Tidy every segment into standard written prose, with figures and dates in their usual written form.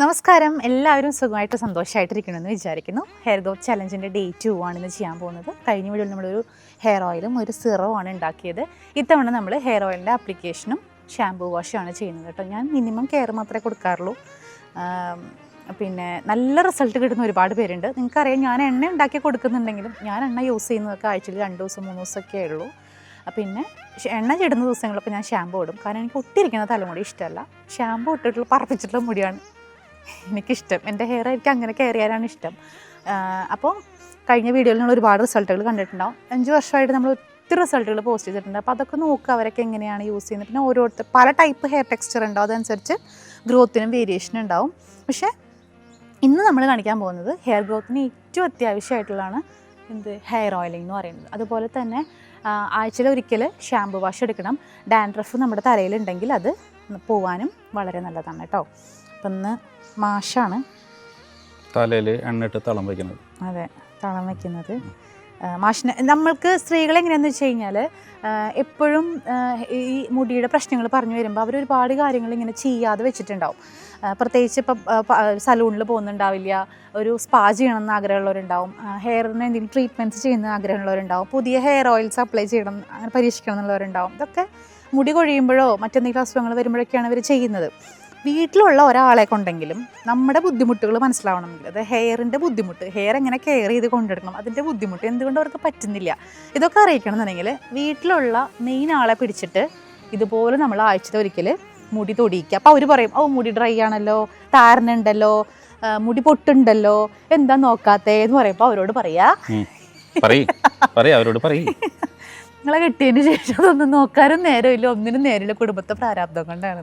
നമസ്കാരം, എല്ലാവരും സുഖമായിട്ട് സന്തോഷമായിട്ടിരിക്കണമെന്ന് വിചാരിക്കുന്നു. ഹെയർ ഗ്രോത്ത് ചലഞ്ചിൻ്റെ ഡേ 2 ആണിന്ന് ചെയ്യാൻ പോകുന്നത്. കഴിഞ്ഞ വീഡിയോയിൽ നമ്മളൊരു ഹെയർ ഓയിലും ഒരു സിറവുമാണ് ഉണ്ടാക്കിയത്. ഇത്തവണ നമ്മൾ ഹെയർ ഓയിലിൻ്റെ ആപ്ലിക്കേഷനും ഷാംപൂ വാഷുമാണ് ചെയ്യുന്നത് കേട്ടോ. ഞാൻ മിനിമം കെയർ മാത്രമേ കൊടുക്കാറുള്ളൂ. പിന്നെ നല്ല റിസൾട്ട് കിട്ടുന്ന ഒരുപാട് പേരുണ്ട്. നിങ്ങൾക്കറിയാം, ഞാൻ എണ്ണ ഉണ്ടാക്കി കൊടുക്കുന്നുണ്ടെങ്കിലും ഞാൻ എണ്ണ യൂസ് ചെയ്യുന്നതൊക്കെ ആഴ്ചയിൽ 2 ദിവസം 3 ദിവസമൊക്കെ ഉള്ളൂ. പിന്നെ എണ്ണ ചിടുന്ന ദിവസങ്ങളൊക്കെ ഞാൻ ഷാമ്പൂ ഇടും. കാരണം എനിക്ക് ഒട്ടിരിക്കുന്ന തലമുടി ഇഷ്ടമല്ല. ഷാമ്പൂ ഇട്ടിട്ടുള്ള പറപ്പിച്ചിട്ടുള്ള മുടിയാണ് എനിക്കിഷ്ടം. എൻ്റെ ഹെയർ എനിക്ക് അങ്ങനെ കെയർ ചെയ്യാനാണ് ഇഷ്ടം. അപ്പോൾ കഴിഞ്ഞ വീഡിയോയിൽ നമ്മൾ ഒരുപാട് റിസൾട്ടുകൾ കണ്ടിട്ടുണ്ടാവും. 5 വർഷമായിട്ട് നമ്മൾ ഒത്തിരി റിസൾട്ടുകൾ പോസ്റ്റ് ചെയ്തിട്ടുണ്ട്. അപ്പോൾ അതൊക്കെ നോക്കുക, അവരൊക്കെ എങ്ങനെയാണ് യൂസ് ചെയ്യുന്നത്. പിന്നെ ഓരോരുത്തർ പല ടൈപ്പ് ഹെയർ ടെക്സ്ചർ ഉണ്ടാവും, അതനുസരിച്ച് ഗ്രോത്തിനും വേരിയേഷൻ ഉണ്ടാവും. പക്ഷേ ഇന്ന് നമ്മൾ കാണിക്കാൻ പോകുന്നത് ഹെയർ ഗ്രോത്തിന് ഏറ്റവും അത്യാവശ്യമായിട്ടുള്ളതാണ് ഹെയർ ഓയിലിംഗ് എന്ന് പറയുന്നത്. അതുപോലെ തന്നെ ആഴ്ചയിൽ ഒരിക്കൽ ഷാംപൂ വാഷ് എടുക്കണം. ഡാൻഡ്രഫ് നമ്മുടെ തലയിലുണ്ടെങ്കിൽ അത് പോവാനും വളരെ നല്ലതാണ് കേട്ടോ. അപ്പം ഇന്ന് മാഷാണ് തലയിൽ എണ്ണിട്ട് തളം വയ്ക്കുന്നത്. അതെ, തളം വയ്ക്കുന്നത്. മാഷിന് നമ്മൾക്ക് സ്ത്രീകളെങ്ങനെയാണെന്ന് വെച്ച് കഴിഞ്ഞാൽ എപ്പോഴും ഈ മുടിയുടെ പ്രശ്നങ്ങൾ പറഞ്ഞു വരുമ്പോൾ അവരൊരുപാട് കാര്യങ്ങൾ ഇങ്ങനെ ചെയ്യാതെ വെച്ചിട്ടുണ്ടാവും. പ്രത്യേകിച്ച് ഇപ്പം സലൂണിൽ പോകുന്നുണ്ടാവില്ല, ഒരു സ്പാ ചെയ്യണമെന്ന് ആഗ്രഹമുള്ളവരുണ്ടാവും, ഹെയറിന് എന്തെങ്കിലും ട്രീറ്റ്മെൻറ്റ്സ് ചെയ്യുന്ന ആഗ്രഹമുള്ളവരുണ്ടാവും, പുതിയ ഹെയർ ഓയിൽസ് അപ്ലൈ ചെയ്യണം, അങ്ങനെ പരീക്ഷിക്കണം എന്നുള്ളവരുണ്ടാവും. ഇതൊക്കെ മുടി കൊഴിയുമ്പോഴോ മറ്റെന്തെങ്കിലും അസുഖങ്ങൾ വരുമ്പോഴൊക്കെയാണ് ഇവർ ചെയ്യുന്നത്. വീട്ടിലുള്ള ഒരാളെ കൊണ്ടെങ്കിലും നമ്മുടെ ബുദ്ധിമുട്ടുകൾ മനസ്സിലാവണമെങ്കിൽ, അത് ഹെയറിൻ്റെ ബുദ്ധിമുട്ട്, ഹെയർ എങ്ങനെ കെയർ ചെയ്ത് കൊണ്ടെടുക്കണം, അതിൻ്റെ ബുദ്ധിമുട്ട് എന്തുകൊണ്ട് അവർക്ക് പറ്റുന്നില്ല, ഇതൊക്കെ അറിയിക്കണം എന്നുണ്ടെങ്കിൽ വീട്ടിലുള്ള മെയിൻ ആളെ പിടിച്ചിട്ട് ഇതുപോലെ നമ്മൾ ആഴ്ചയിൽ ഒരിക്കൽ മുടി തൊടിയിക്കുക. അപ്പോൾ അവർ പറയും, ഓ മുടി ഡ്രൈ ആണല്ലോ, താരനുണ്ടല്ലോ, മുടി പൊട്ടുണ്ടല്ലോ, എന്താ നോക്കാത്തേ എന്ന് പറയുമ്പോൾ അവരോട് അവരോട് നിങ്ങളെ കിട്ടിയതിന് ശേഷം അതൊന്നും നോക്കാനും നേരമില്ല, ഒന്നിനും നേരമില്ല, കുടുംബത്തെ പ്രാരാബ്ദം കൊണ്ടാണ്.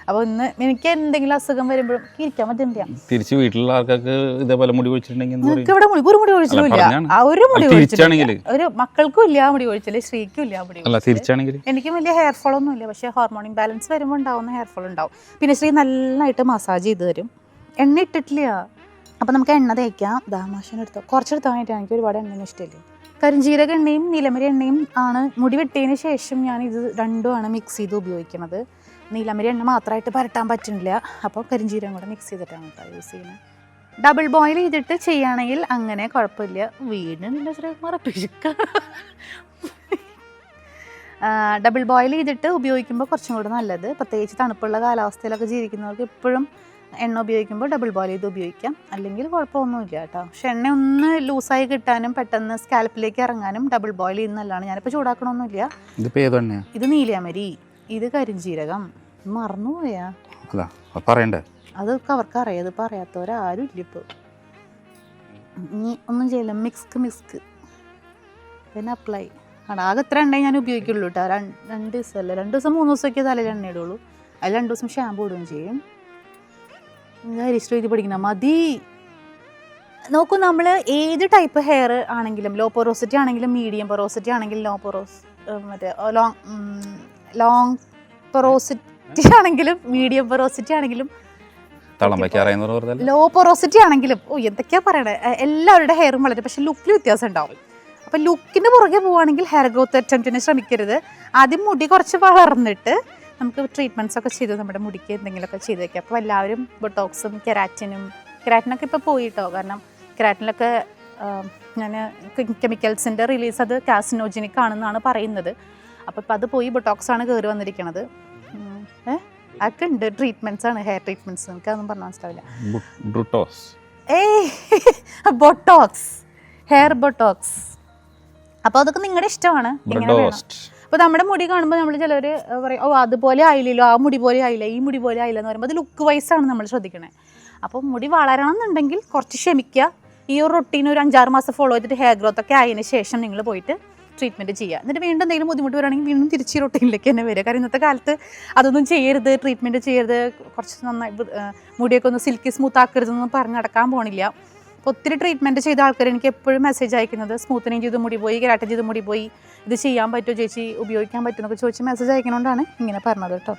അപ്പോൾ ഇന്ന് എനിക്ക് എന്തെങ്കിലും അസുഖം വരുമ്പോഴും ഇരിക്കാൻ പറ്റുന്നില്ല. തിരിച്ച് വീട്ടിലുള്ള ആൾക്കാർക്ക് ഇതേപോലെ മുടി ഒഴിച്ചിട്ടുണ്ടെങ്കിൽ ഇവിടെ ഒരു മുടി ഒഴിച്ചിട്ടില്ല, ഒരു മുടി ഒഴിച്ചിട്ടില്ല, ഒരു മക്കൾക്കും ഇല്ല മുടി ഒഴിച്ചില്ല, സ്ത്രീക്കും ഇല്ല മുടി ഒഴിച്ചില്ല. എനിക്കും വലിയ ഹെയർ ഫോൾ ഒന്നും ഇല്ല, പക്ഷേ ഹോർമോൺ ഇംബാലൻസ് വരുമ്പോൾ ഉണ്ടാവുന്ന ഹെയർ ഫോൾ ഉണ്ടാവും. പിന്നെ ശ്രീ നന്നായിട്ട് മസാജ് ചെയ്ത് തരും. എണ്ണ ഇട്ടിട്ടില്ല. അപ്പോൾ നമുക്ക് എണ്ണ തേക്കാം. ദാമാശനം എടുത്തോ, കുറച്ചെടുത്താൽ വേണ്ടിയിട്ടാണ്. എനിക്ക് ഒരുപാട് എണ്ണ ഇഷ്ടമില്ല. കരിഞ്ജീരക എണ്ണയും നീലമരി എണ്ണയും ആണ് മുടി വെട്ടിയതിന് ശേഷം ഞാൻ ഇത് രണ്ടുമാണ് മിക്സ് ചെയ്ത് ഉപയോഗിക്കുന്നത്. നീലമരി എണ്ണ മാത്രമായിട്ട് പരട്ടാൻ പറ്റുന്നില്ല, അപ്പോൾ കരിഞ്ജീരകം കൂടെ മിക്സ് ചെയ്തിട്ടാണ് കേട്ടോ യൂസ് ചെയ്യുന്നത്. ഡബിൾ ബോയിൽ ചെയ്തിട്ട് ചെയ്യുകയാണെങ്കിൽ അങ്ങനെ കുഴപ്പമില്ല. വീടിൻ്റെ ഡബിൾ ബോയിൽ ചെയ്തിട്ട് ഉപയോഗിക്കുമ്പോൾ കുറച്ചും കൂടെ നല്ലത്. പ്രത്യേകിച്ച് തണുപ്പുള്ള കാലാവസ്ഥയിലൊക്കെ ജീവിക്കുന്നവർക്ക് എപ്പോഴും എണ്ണ ഉപയോഗിക്കുമ്പോൾ ഡബിൾ ബോയിൽ ചെയ്ത് ഉപയോഗിക്കാം, അല്ലെങ്കിൽ കുഴപ്പമൊന്നുമില്ല കേട്ടോ. പക്ഷെ എണ്ണ ഒന്ന് ലൂസായി കിട്ടാനും പെട്ടെന്ന് സ്കാൽപ്പിലേക്ക് ഇറങ്ങാനും ഡബിൾ ബോയിൽ ചെയ്യുന്നതല്ലാണ്. ഞാനിപ്പോൾ ചൂടാക്കണമൊന്നുമില്ല. ഇത് നീലമരി, ഇത് കരിഞ്ജീരകം. മറന്നുപോയാ പറയണ്ടേ? അതൊക്കെ അവർക്ക് അറിയാം, അത് പറയാത്തവരാരും ഇല്ല ഇപ്പോൾ. ഇനി ഒന്നും ചെയ്യില്ല, മിക്സ്ക്ക് പിന്നെ അപ്ലൈ ആണ്. ആകെ ഇത്ര എണ്ണ ഞാൻ ഉപയോഗിക്കുള്ളൂ കേട്ടോ. 2 ദിവസമല്ല, 2 ദിവസം 3 ദിവസമൊക്കെ തലയിൽ എണ്ണ ഇടുള്ളൂ. അതിൽ 2 ദിവസം ഷാമ്പൂ ഇടുകയും ചെയ്യും. രജിസ്റ്റർ പഠിക്കണം മതി. നോക്കൂ, നമ്മൾ ഏത് ടൈപ്പ് ഹെയർ ആണെങ്കിലും, ലോ പൊറോസിറ്റി ആണെങ്കിലും, മീഡിയം പൊറോസിറ്റി ആണെങ്കിലും, ലോങ് പൊറോസിറ്റി ആണെങ്കിലും, മീഡിയം പൊറോസിറ്റി ആണെങ്കിലും, ലോ പൊറോസിറ്റി ആണെങ്കിലും, എന്തൊക്കെയാ പറയണേ, എല്ലാവരുടെ ഹെയറും വളരെ, പക്ഷെ ലുക്കിൽ വ്യത്യാസം ഉണ്ടാവും. അപ്പം ലുക്കിൻ്റെ പുറകെ പോവുകയാണെങ്കിൽ ഹെയർ ഗ്രോത്ത് അറ്റംപ്റ്റിന് ശ്രമിക്കരുത്. ആദ്യം മുടി കുറച്ച് വളർന്നിട്ട് നമുക്ക് ട്രീറ്റ്മെൻറ്റ്സ് ഒക്കെ ചെയ്ത് നമ്മുടെ മുടിക്ക് എന്തെങ്കിലുമൊക്കെ ചെയ്ത് വയ്ക്കാം. അപ്പോൾ എല്ലാവരും ബൊട്ടോക്സും കെരാറ്റിനൊക്കെ ഇപ്പോൾ പോയിട്ടോ. കാരണം കെരാറ്റിനിലൊക്കെ ഞാൻ കെമിക്കൽസിൻ്റെ റിലീസ് അത് കാസിനോജനിക് ആണെന്നാണ് പറയുന്നത്. അപ്പോൾ ഇപ്പോൾ അത് പോയി ബൊട്ടോക്സാണ് കയറി വന്നിരിക്കുന്നത്. അതൊക്കെ ഉണ്ട്, ട്രീറ്റ്മെൻറ്റ്സ് ആണ്, ഹെയർ ട്രീറ്റ്മെൻറ്റ്സ്. നമുക്ക് അതൊന്നും പറഞ്ഞാൽ മനസ്സിലാവില്ല. Botox, hair Botox. അപ്പോൾ അതൊക്കെ നിങ്ങളുടെ ഇഷ്ടമാണ്, ഇങ്ങനെ വേണം. അപ്പോൾ നമ്മുടെ മുടി കാണുമ്പോൾ നമ്മൾ ചിലർ പറയും, ഓ അതുപോലെ ആയില്ലല്ലോ, ആ മുടി പോലെ ആയില്ല, ഈ മുടി പോലെ ആയില്ല എന്ന് പറയുമ്പോൾ അത് ലുക്ക് വൈസാണ് നമ്മൾ ശ്രദ്ധിക്കണേ. അപ്പോൾ മുടി വളരണം എന്നുണ്ടെങ്കിൽ കുറച്ച് ക്ഷമിക്കുക. ഈ ഒരു റൊട്ടീൻ ഒരു 5-6 മാസം ഫോളോ ചെയ്തിട്ട് ഹെയർ ഗ്രോത്ത് ഒക്കെ ആയതിനു ശേഷം നിങ്ങൾ പോയിട്ട് ട്രീറ്റ്മെൻറ്റ് ചെയ്യുക. എന്നിട്ട് വീണ്ടും എന്തെങ്കിലും ബുദ്ധിമുട്ട് വരികയാണെങ്കിൽ വീണ്ടും തിരിച്ച് റൊട്ടീനിലേക്ക് തന്നെ വരിക. കാരണം ഇന്നത്തെ കാലത്ത് അതൊന്നും ചെയ്യരുത്, ട്രീറ്റ്മെൻറ്റ് ചെയ്യരുത്, കുറച്ച് നന്നായി മുടിയൊക്കെ ഒന്ന് സിൽക്കി സ്മൂത്ത് ആക്കരുതെന്നൊന്നും പറഞ്ഞ് നടക്കാൻ പോണില്ല. അപ്പോൾ ഒത്തിരി ട്രീറ്റ്മെൻറ്റ് ചെയ്ത ആൾക്കാർ എനിക്ക് എപ്പോഴും മെസ്സേജ് അയക്കുന്നത്, സ്മൂത്തനിങ് ചെയ്ത് മുടി പോയി, കെരാറ്റിൻ ചെയ്ത് മുടി പോയി, ഇത് ചെയ്യാൻ പറ്റുമോ ചേച്ചി, ഉപയോഗിക്കാൻ പറ്റുമെന്നൊക്കെ ചോദിച്ച് മെസ്സേജ് അയക്കണോണ്ടാണ് ഇങ്ങനെ പറഞ്ഞത് കേട്ടോ.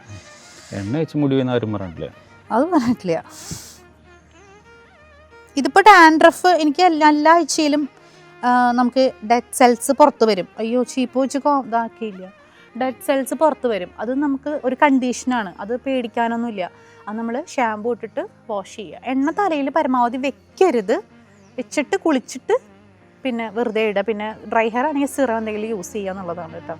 എണ്ണ വെച്ച് മുടി ആരും പറഞ്ഞിട്ടില്ല, അത് പറഞ്ഞിട്ടില്ല. ഇതിപ്പോൾ ഡാൻഡ്രഫ് എനിക്ക് എല്ലാ ആഴ്ചയിലും നമുക്ക് ഡെഡ് സെൽസ് പുറത്ത് വരും. അയ്യോ ചീപ്പ് വെച്ച് ഇതാക്കിയില്ല. ഡെഡ് സെൽസ് പുറത്ത് വരും. അത് നമുക്ക് ഒരു കണ്ടീഷനാണ്, അത് പേടിക്കാനൊന്നുമില്ല. അത് നമ്മൾ ഷാമ്പൂ ഇട്ടിട്ട് വാഷ് ചെയ്യുക. എണ്ണ തലയിൽ പരമാവധി വെക്കരുത്. വെച്ചിട്ട് കുളിച്ചിട്ട് പിന്നെ വെറുതെ ഇടുക. പിന്നെ ഡ്രൈ ഹെയർ ആണെങ്കിൽ സിറം എന്തെങ്കിലും യൂസ് ചെയ്യുക എന്നുള്ളതാണ് കേട്ടോ.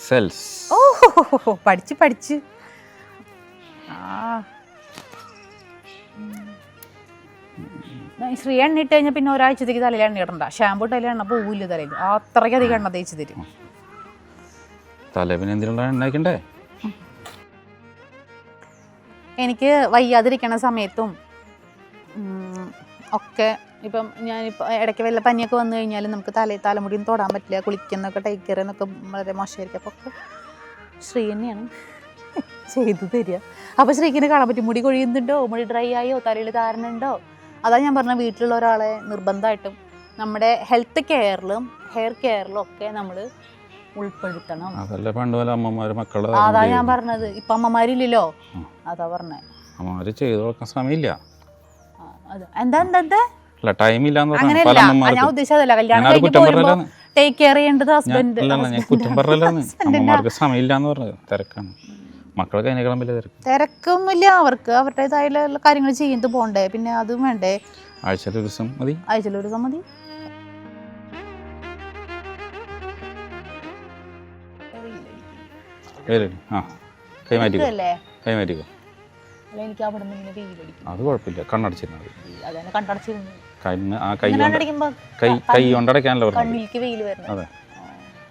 സെൽസ്. ഓ പഠിച്ച് ശ്രീ എണ്ണ ഇട്ട് കഴിഞ്ഞാൽ പിന്നെ ഒരാഴ്ചത്തേക്ക് തലയിൽ എണ്ണ ഇടണ്ട. ഷാമ്പൂ ഇട്ടാലും എണ്ണ പോവില്ല തലയിൽ. അത്രയ്ക്ക് അധികം എണ്ണ തേച്ച് തരും. തല പിന്നെ എന്തിനുള്ള എണ്ണ? എനിക്ക് വയ്യാതിരിക്കണ സമയത്തും ഒക്കെ ഇപ്പം ഞാനിപ്പോൾ ഇടയ്ക്ക് വല്ല പനിയൊക്കെ വന്നു കഴിഞ്ഞാൽ നമുക്ക് തലമുടിയും തൊടാൻ പറ്റില്ല, കുളിക്കുന്നൊക്കെ ടേക്ക് കെയർ എന്നൊക്കെ വളരെ മോശമായിരിക്കും. അപ്പോൾ ഒക്കെ ശ്രീ തന്നെയാണ് ചെയ്തു തരിക. അപ്പോൾ ശ്രീക്കിനെ കാണാൻ പറ്റും മുടി കൊഴിയുന്നുണ്ടോ, മുടി ഡ്രൈ ആയോ, തലയിൽ താരനുണ്ടോ. അതാ ഞാൻ പറഞ്ഞ വീട്ടിലുള്ള ഒരാളെ നിർബന്ധമായിട്ടും നമ്മുടെ ഹെൽത്ത് കെയറിലും ഹെയർ കെയറിലും ഒക്കെ നമ്മൾ ഉൾപ്പെടുത്തണം. അതല്ല പണ്ട് പോലെ അമ്മമാര് മക്കളെ. അതാ ഞാൻ പറഞ്ഞത്. ഇപ്പം അമ്മമാരില്ലല്ലോ, അതാ പറഞ്ഞേ. അമ്മമാര് ചെയ്തു കൊടുക്കാൻ സമയമില്ല. എന്താ ടൈമില്ല. അങ്ങനെയല്ല ഞാൻ ഉദ്ദേശിച്ചതല്ല. കല്യാണം കഴിഞ്ഞ് പോകുമ്പോ ടേക്ക് കെയർ ചെയ്യേണ്ടത് ഹസ്ബൻഡ്. കുറ്റം പറഞ്ഞല്ലാണ്. അമ്മമാർക്ക് സമയമില്ല എന്ന് പറഞ്ഞത്. തിരക്കാണ്. മക്കളൊക്കെ അതിനേക്കാളും വലിയ തിരക്കൊന്നുമില്ല. അവർക്ക് അവരുടേതായ കാര്യങ്ങൾ ചെയ്യുന്നത് പോണ്ടേ, പിന്നെ അതും വേണ്ടേ. ആഴ്ചയിൽ ഒരു ദിവസം മതി. കൈമാറ്റിക്കോ. അത് കുഴപ്പമില്ല. കണ്ണടച്ചിരുന്നാൽ കൈ കൊണ്ടടയ്ക്കാനല്ലോ. അതെ,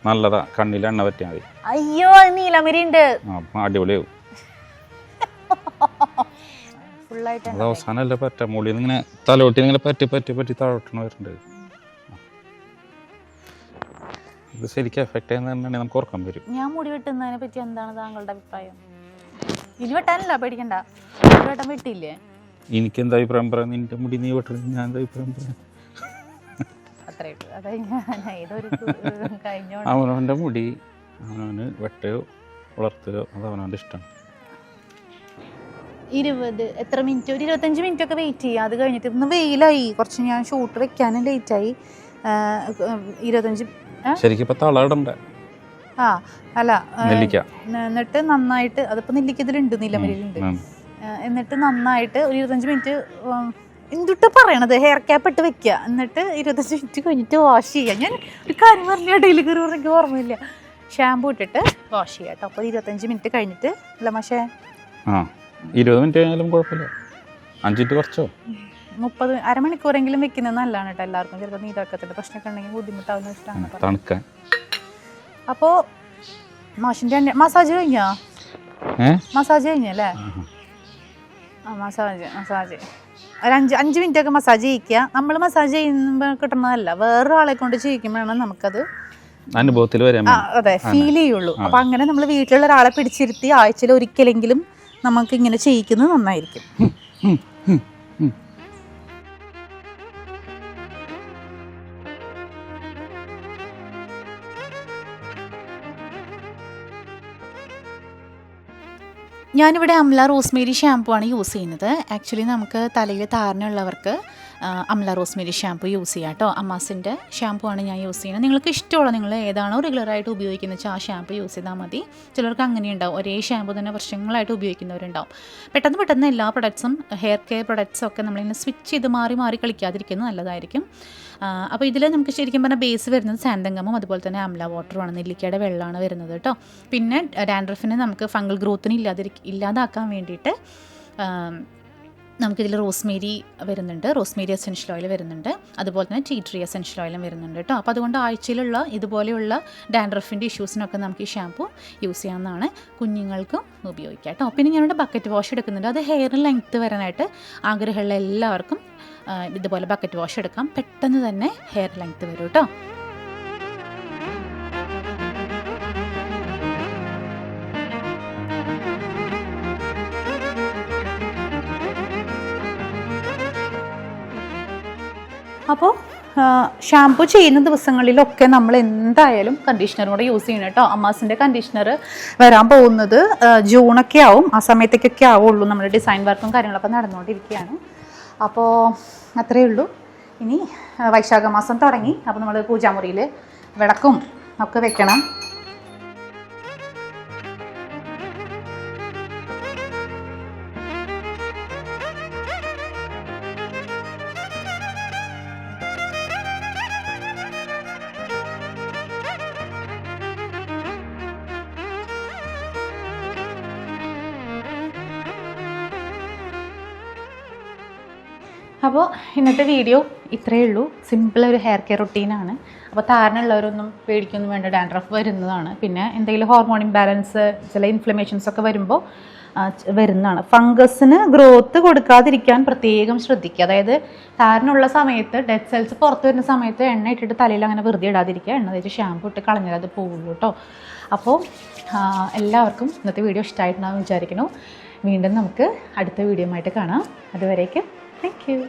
നല്ലതാ. കണ്ണിൽ എണ്ണ പറ്റിയാൽ മതി. അയ്യോ നീലമരി ഉണ്ട്. അടിപൊളിയാവും. അത് അവസാനമല്ല പറ്റ മുകളിൽ ഇങ്ങനെ തലോട്ടി ഇങ്ങനെ പറ്റി താഴോട്ടണ വരുന്നുണ്ട്. ഇത് ശരിക്കും എഫക്ട് ചെയ്യുന്നതന്നെ നമുക്ക് ഓർക്കാൻ വരും. ഞാൻ മുടി വെട്ടുന്നതിനെ പറ്റി എന്താണ് താങ്കളുടെ അഭിപ്രായം? ഇനി വെട്ടാനല്ല, പേടിക്കണ്ട. വെട്ടാൻ വെട്ടിയില്ലേ? എനിക്ക് എന്താ അഭിപ്രായം പറയാം? നിന്റെ മുടി നീ വെട്ടുന്നത് ഞാൻ എന്താ അഭിപ്രായം പറയാം? അവനവൻ്റെ മുടി അവനവന് വെട്ടുകയോ വളർത്തുകയോ അത് അവനവൻ്റെ ഇഷ്ടമാണ്. 20 മിനിറ്റ്, ഒരു 25 മിനിറ്റ് ഒക്കെ വെയിറ്റ് ചെയ്യുക. അത് കഴിഞ്ഞിട്ട് ഇന്ന് വെയിലായി കുറച്ച്, ഞാൻ ഷൂട്ട് വെക്കാനും ലേറ്റായി. 25 ശരിക്കും ഇപ്പം തളയിടണ്ട. അല്ല, എന്നിട്ട് നന്നായിട്ട്, അതിപ്പോൾ നെല്ലിക്കതിലുണ്ട്, നീലമരിയിലുണ്ട്. എന്നിട്ട് നന്നായിട്ട് ഒരു 25 മിനിറ്റ് എന്തിട്ട് പറയണത്, ഹെയർ ക്യാപ്പ് ഇട്ട് വെക്കുക. എന്നിട്ട് 25 മിനിറ്റ് കഴിഞ്ഞിട്ട് വാഷ് ചെയ്യുക. ഞാൻ ഒരു കാര്യം പറഞ്ഞ ഇടയിൽ കയറി എനിക്ക് ഓർമ്മയില്ല. ഷാമ്പൂ ഇട്ടിട്ട് വാഷ് ചെയ്യുക കേട്ടോ. അപ്പോൾ 25 മിനിറ്റ് കഴിഞ്ഞിട്ട് അല്ല പക്ഷേ 20 മിനിറ്റ് കഴിഞ്ഞാലും കുഴപ്പമില്ല. 5 മിനിറ്റ് കുറച്ചോ 30 അരമണിക്കൂറെങ്കിലും വെക്കുന്നത് നല്ലതാണ് കേട്ടോ എല്ലാവർക്കും. ചിലപ്പോൾ നീരക്കത്തിൻ്റെ പ്രശ്നമൊക്കെ ഉണ്ടെങ്കിൽ ബുദ്ധിമുട്ടാവുന്ന ഇഷ്ടമാണ്. അപ്പോൾ മാഷിൻ്റെ മസാജ് കഴിഞ്ഞല്ലേ? മസാജ് ഒരു 5 മിനിറ്റ് ഒക്കെ മസാജ് ചെയ്യിക്കുക. നമ്മൾ മസാജ് ചെയ്യുമ്പോൾ കിട്ടുന്നതല്ല, വേറൊരാളെ കൊണ്ട് ചെയ്യിക്കുമ്പോഴാണ് നമുക്കത് അനുഭവത്തിൽ വരാൻ ഫീൽ ചെയ്യുള്ളൂ. അപ്പം അങ്ങനെ നമ്മൾ വീട്ടിലുള്ള ഒരാളെ പിടിച്ചിരുത്തി ആഴ്ചയിൽ ഒരിക്കലെങ്കിലും നമുക്ക് ഇങ്ങനെ ചെയ്യിക്കുന്നത് നന്നായിരിക്കും. ഞാനിവിടെ അംല റോസ്മേരി ഷാമ്പു ആണ് യൂസ് ചെയ്യുന്നത്. ആക്ച്വലി നമുക്ക് തലയിൽ താരനുള്ളവർക്ക് അംല റോസ്മേരി ഷാമ്പു യൂസ് ചെയ്യാം കേട്ടോ. അമ്മാസിൻ്റെ ഷാമ്പു ആണ് ഞാൻ യൂസ് ചെയ്യുന്നത്. നിങ്ങൾക്ക് ഇഷ്ടമുള്ള, നിങ്ങൾ ഏതാണോ റെഗുലറായിട്ട് ഉപയോഗിക്കുന്നത് വെച്ചാൽ ആ ഷാമ്പു യൂസ് ചെയ്താൽ മതി. ചിലർക്ക് അങ്ങനെ ഉണ്ടാവും, ഒരേ ഷാമ്പു തന്നെ വർഷങ്ങളായിട്ട് ഉപയോഗിക്കുന്നവരുണ്ടാവും. പെട്ടെന്ന് എല്ലാ പ്രൊഡക്ട്സും ഹെയർ കെയർ പ്രൊഡക്ട്സും ഒക്കെ നമ്മളിങ്ങനെ സ്വിച്ച് ചെയ്ത് മാറി കളിക്കാതിരിക്കുന്നത് നല്ലതായിരിക്കും. അപ്പോൾ ഇതിൽ നമുക്ക് ശരിക്കും പറഞ്ഞാൽ ബേസ് വരുന്നത് സാന്തങ്കമും അതുപോലെ തന്നെ അംല വാട്ടറുമാണ്, നെല്ലിക്കയുടെ വെള്ളമാണ് വരുന്നത് കേട്ടോ. പിന്നെ ഡാൻഡ്രഫിനെ നമുക്ക് ഫംഗൽ ഗ്രോത്തിന് ഇല്ലാതാക്കാൻ വേണ്ടിയിട്ട് നമുക്കിതിൽ റോസ്മേരി വരുന്നുണ്ട്, റോസ്മേരി എസെൻഷ്യൽ ഓയിൽ വരുന്നുണ്ട്, അതുപോലെ തന്നെ ടീ ട്രീ എസെൻഷ്യൽ ഓയിലും വരുന്നുണ്ട് കേട്ടോ. അപ്പോൾ അതുകൊണ്ട് ആഴ്ചയിലുള്ള ഇതുപോലെയുള്ള ഡാൻഡ്രഫിൻ്റെ ഇഷ്യൂസിനൊക്കെ നമുക്ക് ഈ ഷാമ്പു യൂസ് ചെയ്യാവുന്നതാണ്. കുഞ്ഞുങ്ങൾക്കും ഉപയോഗിക്കാം കേട്ടോ. പിന്നെ ഞാനിവിടെ ബക്കറ്റ് വാഷ് എടുക്കുന്നുണ്ട്. അത് ഹെയർ ലെങ്ത്ത് വരാനായിട്ട് ആഗ്രഹമുള്ള എല്ലാവർക്കും ഇതുപോലെ ബക്കറ്റ് വാഷ് എടുക്കാം. പെട്ടെന്ന് തന്നെ ഹെയർ ലെങ്ത്ത് വരും കേട്ടോ. അപ്പോൾ ഷാംപൂ ചെയ്യുന്ന ദിവസങ്ങളിലൊക്കെ നമ്മൾ എന്തായാലും കണ്ടീഷണറും കൂടെ യൂസ് ചെയ്യണം കേട്ടോ. അമ്മാസിൻ്റെ കണ്ടീഷണർ വരാൻ പോകുന്നത് ജൂണൊക്കെ ആവും. ആ സമയത്തേക്കൊക്കെ ആവുള്ളൂ. നമ്മുടെ ഡിസൈൻ വർക്കും കാര്യങ്ങളൊക്കെ നടന്നുകൊണ്ടിരിക്കുകയാണ്. അപ്പോൾ അത്രയേ ഉള്ളൂ. ഇനി വൈശാഖ മാസം തുടങ്ങി. അപ്പോൾ നമ്മൾ പൂജാമുറിയിൽ വിളക്കും ഒക്കെ വെക്കണം. അപ്പോൾ ഇന്നത്തെ വീഡിയോ ഇത്രയേ ഉള്ളൂ. സിമ്പിൾ ഒരു ഹെയർ കെയർ റൊട്ടീനാണ്. അപ്പോൾ താരനുള്ളവരൊന്നും പേടിക്കൊന്നും വേണ്ട, ഡാൻഡ്രഫ് വരുന്നതാണ്. പിന്നെ എന്തെങ്കിലും ഹോർമോൺ ഇംബാലൻസ്, ചില ഇൻഫ്ലമേഷൻസ് ഒക്കെ വരുമ്പോൾ വരുന്നതാണ്. ഫംഗസിന് ഗ്രോത്ത് കൊടുക്കാതിരിക്കാൻ പ്രത്യേകം ശ്രദ്ധിക്കുക. അതായത് താരനുള്ള സമയത്ത് ഡെഡ് സെൽസ് പുറത്ത് വരുന്ന സമയത്ത് എണ്ണ ഇട്ടിട്ട് തലയിൽ അങ്ങനെ വെറുതെ ഇടാതിരിക്കുക. എണ്ണ തേച്ച് ഷാമ്പു ഇട്ട് കളഞ്ഞാൽ അത് പോകുള്ളൂ കേട്ടോ. അപ്പോൾ എല്ലാവർക്കും ഇന്നത്തെ വീഡിയോ ഇഷ്ടമായിട്ടുണ്ടാകുമെന്ന് വിചാരിക്കുന്നു. വീണ്ടും നമുക്ക് അടുത്ത വീഡിയോ ആയിട്ട് കാണാം. അതുവരേക്കും താങ്ക് യു.